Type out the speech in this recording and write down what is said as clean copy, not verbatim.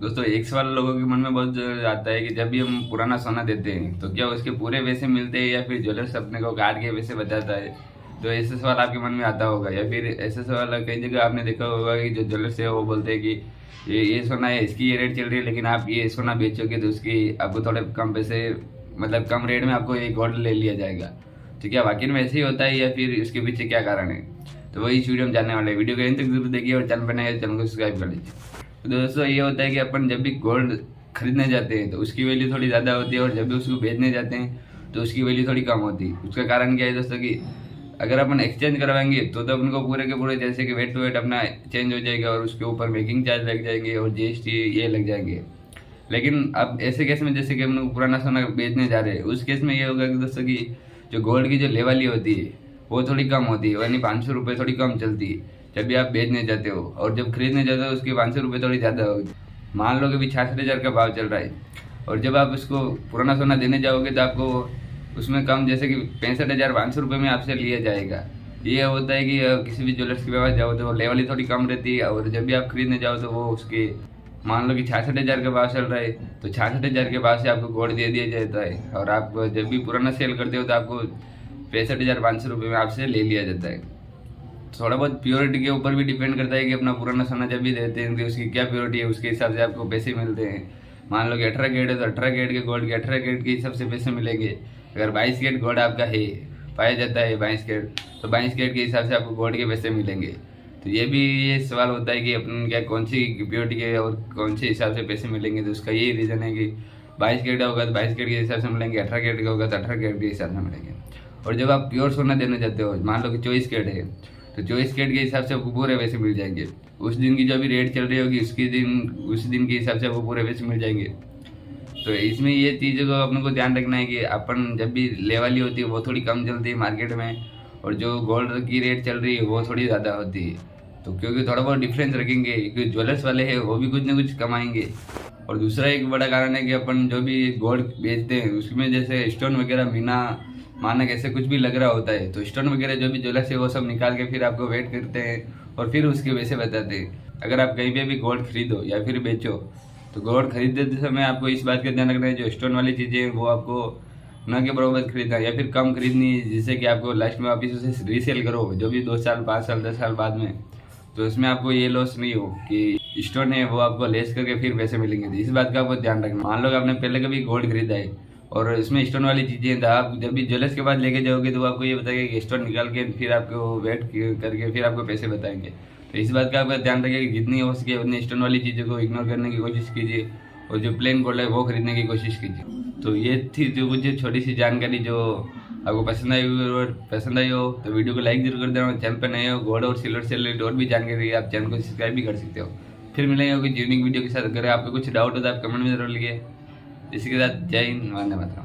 दोस्तों एक सवाल लोगों के मन में बहुत आता है कि जब भी हम पुराना सोना देते हैं तो क्या उसके पूरे पैसे मिलते हैं या फिर ज्वेलर्स अपने को काट के पैसे बताता है। तो ऐसे सवाल आपके मन में आता होगा या फिर ऐसे सवाल कई जगह आपने देखा होगा कि जो ज्वेलर्स है वो बोलते हैं कि ये सोना है, इसकी ये रेट चल रही है, लेकिन आप ये सोना बेचोगे तो उसकी आपको थोड़े कम पैसे, मतलब कम रेट में आपको ये गोल्ड ले लिया जाएगा। तो क्या वाकई में ऐसे ही होता है या फिर उसके पीछे क्या कारण है? तो वही इस वीडियो में जानने वाले हैं। वीडियो को एंड तक जरूर देखिए और चैनल पर नए हैं तो चैनल को सब्सक्राइब कर लीजिए। तो दोस्तों ये होता है कि अपन जब भी गोल्ड खरीदने जाते हैं तो उसकी वैल्यू थोड़ी ज़्यादा होती है और जब भी उसको बेचने जाते हैं तो उसकी वैल्यू थोड़ी कम होती है। उसका कारण क्या है दोस्तों कि अगर अपन एक्सचेंज करवाएंगे तो अपन को पूरे के पूरे जैसे कि वेट टू वेट अपना चेंज हो जाएगा और उसके ऊपर मेकिंग चार्ज लग जाएंगे और जीएसटी ये लग जाएंगे। लेकिन अब ऐसे केस में जैसे कि हम लोग पुराना सोना बेचने जा रहे हैं उस केस में ये होगा कि दोस्तों की जो गोल्ड की जो लेवल होती है वो थोड़ी कम होती है, यानी 500 रुपये थोड़ी कम चलती है जब भी आप बेचने जाते हो, और जब खरीदने जाते हो उसके 500 रुपये थोड़ी ज़्यादा होगी। मान लो कि अभी 66,000 का भाव चल रहा है और जब आप उसको पुराना सोना देने जाओगे तो आपको उसमें कम जैसे कि 65,500 रुपये में आपसे लिया जाएगा। ये होता है कि किसी भी ज्वेलर्स के पास जाओ तो वो लेवल ही थोड़ी कम रहती है और जब भी आप खरीदने जाओ तो वो उसके मान लो कि 66,000 का भाव चल रहा है तो 66,000 के भाव से आपको गोल्ड दे दिया जाता है और आप जब भी पुराना सेल करते हो तो आपको 65,500 रुपये में आपसे ले लिया जाता है। थोड़ा बहुत प्योरिटी के ऊपर भी डिपेंड करता है कि अपना पुराना सोना जब भी देते हैं तो उसकी क्या प्योरिटी है, उसके हिसाब से आपको पैसे मिलते हैं। मान लो कि 18 कैरेट है तो 18 कैरेट के गोल्ड के 18 कैरेट के हिसाब से पैसे मिलेंगे। अगर 22 कैरेट गोल्ड आपका है, पाया जाता है 22 कैरेट, तो 22 कैरेट के हिसाब से आपको गोल्ड के पैसे मिलेंगे। तो ये सवाल होता है कि अपन क्या कौन सी प्योरिटी के और कौन से हिसाब से पैसे मिलेंगे। तो उसका यही रीज़न है कि 22 कैरेट होगा तो 22 कैरेट के हिसाब से मिलेंगे, 18 कैरेट का होगा तो 18 कैरेट के हिसाब से मिलेंगे। और जब आप प्योर सोना देने जाते हो, मान लो कि 24 कैरेट है तो 24 कैरेट के हिसाब से आपको पूरे पैसे मिल जाएंगे। उस दिन की जो भी रेट चल रही होगी उस दिन के हिसाब से आपको पूरे पैसे मिल जाएंगे। तो इसमें ये चीज़ों को अपन को ध्यान रखना है कि अपन जब भी लेवल होती है वो थोड़ी कम चलती है मार्केट में और जो गोल्ड की रेट चल रही है वो थोड़ी ज़्यादा होती है। तो क्योंकि थोड़ा बहुत डिफरेंस रखेंगे क्योंकि ज्वेलर्स वाले हैं वो भी कुछ ना कुछ कमाएंगे। और दूसरा एक बड़ा कारण है कि अपन जो भी गोल्ड बेचते हैं उसमें जैसे स्टोन वगैरह मीना मानक ऐसे कुछ भी लग रहा होता है तो स्टोन वगैरह जो भी ज्वेलर्स है वो सब निकाल के फिर आपको वेट करते हैं और फिर उसके पैसे बताते हैं। अगर आप कहीं पे भी गोल्ड खरीदो या फिर बेचो तो गोल्ड खरीदते समय आपको इस बात का ध्यान रखना है जो स्टोन वाली चीज़ें हैं वो आपको न के बराबर खरीदना या फिर कम खरीदनी जिससे कि आपको लास्ट में वापिस उसे रीसेल करो जो भी 2 साल 5 साल 10 साल बाद में, तो इसमें आपको ये लॉस नहीं हो कि स्टोन है वो आपको लेस करके फिर पैसे मिलेंगे। तो इस बात का आपको ध्यान रखना। मान लो कि आपने पहले कभी गोल्ड खरीदा है और इसमें स्टोन वाली चीज़ें तो आप जब भी ज्वेलर्स के पास लेके जाओगे तो वो आपको ये बताएगा कि स्टोन निकाल के फिर आपको वेट करके फिर आपको पैसे बताएंगे। तो इस बात का आपका ध्यान रखिए कि जितनी हो सके उतनी स्टोन वाली चीज़ों को इग्नोर करने की कोशिश कीजिए और जो प्लेन गोल्ड है वो खरीदने की कोशिश कीजिए। तो ये थी जो कुछ छोटी सी जानकारी जो आपको पसंद आई हो तो वीडियो को लाइक जरूर कर देना। चैनल पर नए हो गोल्ड और सिल्वर से रिलेटेड और भी जानकारी आप चैनल को सब्सक्राइब भी कर सकते हो। फिर मिलेंगे कोई यूनिक वीडियो के साथ। अगर आपको कुछ डाउट हो तो आप कमेंट में जरूर लिखिए। इसी के साथ जय हिंद, वंदे मातरम।